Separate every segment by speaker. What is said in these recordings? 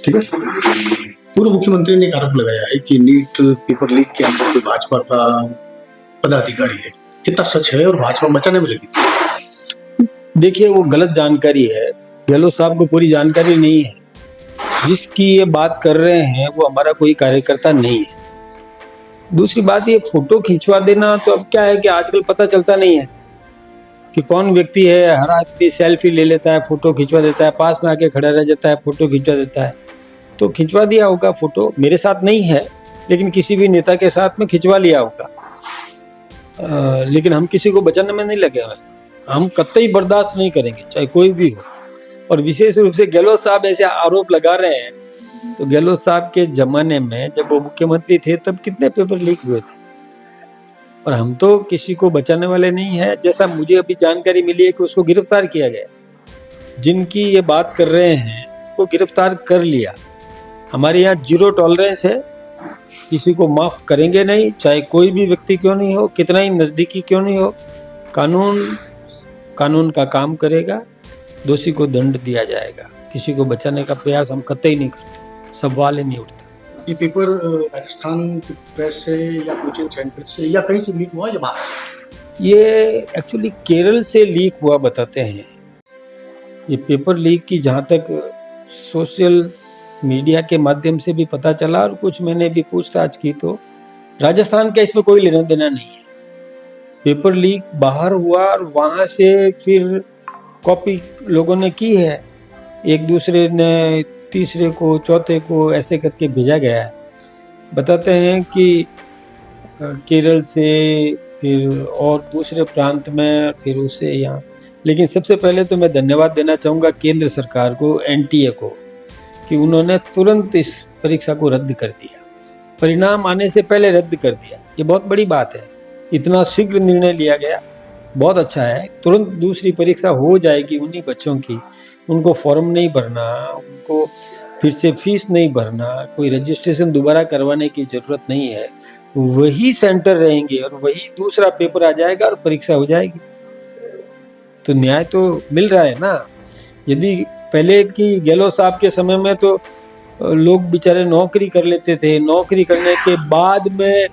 Speaker 1: ठीक है। पूर्व मुख्यमंत्री ने एक आरोप लगाया है कि नीट पेपर लीक के अंदर कोई भाजपा का पदाधिकारी है। कितना सच है और भाजपा बचाने में लगी?
Speaker 2: देखिए, वो गलत जानकारी है। गहलोत साहब को पूरी जानकारी नहीं है। जिसकी ये बात कर रहे हैं वो हमारा कोई कार्यकर्ता नहीं है। दूसरी बात, ये फोटो खिंचवा देना, तो अब क्या है कि आजकल पता चलता नहीं है कि कौन व्यक्ति है। हर आदमी सेल्फी ले लेता है, फोटो खिंचवा देता है, पास में आके खड़ा रह जाता है, फोटो खिंचवा देता है। तो खिंचवा दिया होगा फोटो, मेरे साथ नहीं है, लेकिन किसी भी नेता के साथ में खिंचवा लिया होगा। लेकिन हम किसी को बचाने में नहीं लगे हुए। हम कतई बर्दाश्त नहीं करेंगे, चाहे कोई भी हो। और विशेष रूप से गहलोत साहब ऐसे आरोप लगा रहे हैं, तो गहलोत साहब के जमाने में जब वो मुख्यमंत्री थे तब कितने पेपर लीक हुए थे। और हम तो किसी को बचाने वाले नहीं है। जैसा मुझे अभी जानकारी मिली है कि उसको गिरफ्तार किया गया, जिनकी ये बात कर रहे हैं वो गिरफ्तार कर लिया। हमारे यहाँ जीरो टॉलरेंस है, किसी को माफ करेंगे नहीं, चाहे कोई भी व्यक्ति क्यों नहीं हो, कितना ही नजदीकी क्यों नहीं हो। कानून का काम करेगा, दोषी को दंड दिया जाएगा। किसी को बचाने का प्रयास हम कतई नहीं करते, सवाल ही नहीं उठता।
Speaker 1: ये पेपर राजस्थान की प्रेस से या कोचिंग सेंटर से या कहीं से लीक हुआ या बाहर?
Speaker 2: ये एक्चुअली केरल से लीक हुआ बताते हैं। ये पेपर लीक की जहाँ तक सोशल मीडिया के माध्यम से भी पता चला, और कुछ मैंने भी पूछताछ की, तो राजस्थान का इसमें कोई लेना देना नहीं है। पेपर लीक बाहर हुआ और वहां से फिर कॉपी लोगों ने की है, एक दूसरे ने तीसरे को चौथे को ऐसे करके भेजा गया है। बताते हैं कि केरल से, फिर और दूसरे प्रांत में, फिर उससे यहाँ। लेकिन सबसे पहले तो मैं धन्यवाद देना चाहूँगा केंद्र सरकार को, एनटीए को, कि उन्होंने तुरंत इस परीक्षा को रद्द कर दिया। परिणाम आने से पहले रद्द कर दिया, ये बहुत बड़ी बात है। इतना शीघ्र निर्णय लिया गया, बहुत अच्छा है। तुरंत दूसरी परीक्षा हो जाएगी उन्हीं बच्चों की। उनको फॉर्म नहीं भरना, उनको फिर से फीस नहीं भरना, कोई रजिस्ट्रेशन दोबारा करवाने की जरूरत नहीं है। वही सेंटर रहेंगे और वही दूसरा पेपर आ जाएगा और परीक्षा हो जाएगी। तो न्याय तो मिल रहा है ना। यदि पहले की गहलोत साहब के समय में तो लोग बेचारे नौकरी कर लेते थे, नौकरी करने के बाद में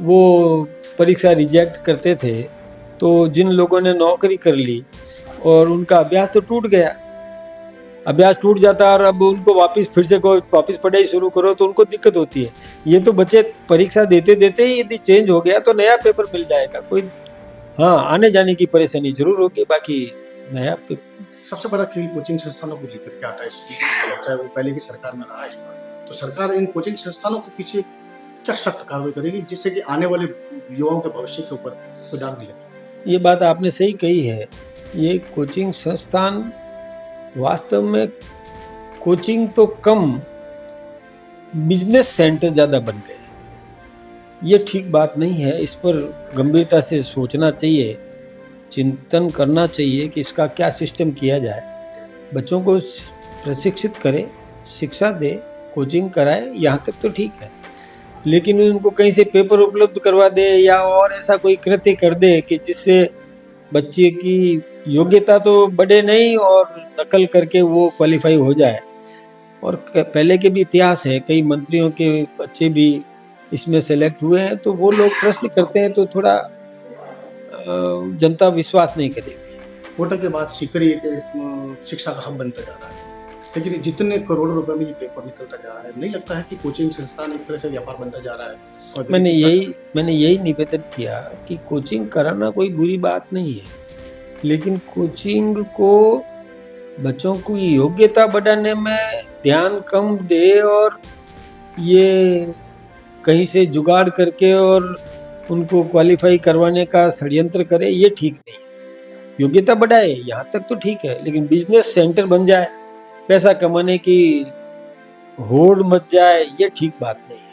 Speaker 2: वो परीक्षा रिजेक्ट करते थे। तो जिन लोगों ने नौकरी कर ली और उनका अभ्यास तो टूट गया, अभ्यास टूट जाता है और अब उनको वापस फिर से वापस पढ़ाई शुरू करो तो उनको दिक्कत होती है। ये तो बच्चे परीक्षा देते देते ही यदि चेंज हो गया तो नया पेपर मिल जाएगा। कोई हाँ, आने जाने की परेशानी जरूर होगी, बाकी नया पेपर।
Speaker 1: सबसे बड़ा खेल कोचिंग संस्थानों को लेकर के आता है, चाहे वो पहले की सरकार में रहा है। तो सरकार इन कोचिंग संस्थानों के पीछे क्या सख्त कार्रवाई करेगी जिससे कि आने वाले युवाओं के भविष्य के ऊपर कोई दाग नहीं लगे?
Speaker 2: ये बात आपने सही कही है। ये कोचिंग संस्थान वास्तव में कोचिंग तो कम, बिजनेस सेंटर ज्यादा बन गए। ये ठीक बात नहीं है, इस पर गंभीरता से सोचना चाहिए, चिंतन करना चाहिए कि इसका क्या सिस्टम किया जाए। बच्चों को प्रशिक्षित करे, शिक्षा दे, कोचिंग कराए, यहाँ तक तो ठीक है। लेकिन उनको कहीं से पेपर उपलब्ध करवा दे या और ऐसा कोई कृत्य कर दे कि जिससे बच्चे की योग्यता तो बढ़े नहीं और नकल करके वो क्वालिफाई हो जाए। और पहले के भी इतिहास है, कई मंत्रियों के बच्चे भी इसमें सेलेक्ट हुए हैं। तो वो लोग प्रश्न करते हैं तो थोड़ा जनता विश्वास नहीं करेगी।
Speaker 1: कोटा के बाद सीकर एक शिक्षा का हब बनता जा रहा है, लेकिन जितने करोड़ों रुपए में ये पेपर निकलता जा रहा है, नहीं लगता है कि कोचिंग संस्थान एक तरह से व्यापार बनता जा रहा है? और
Speaker 2: मैंने यही निवेदन किया कि कोचिंग कराना कोई बुरी बात नहीं है, लेकिन कोचिंग को बच्चों की योग्यता बढ़ाने में ध्यान कम दे और ये कहीं से जुगाड़ करके और उनको क्वालिफाई करवाने का षड्यंत्र करे, ये ठीक नहीं है। योग्यता बढ़ाए, यहाँ तक तो ठीक है, लेकिन बिजनेस सेंटर बन जाए, पैसा कमाने की होड़ मच जाए, ये ठीक बात नहीं है।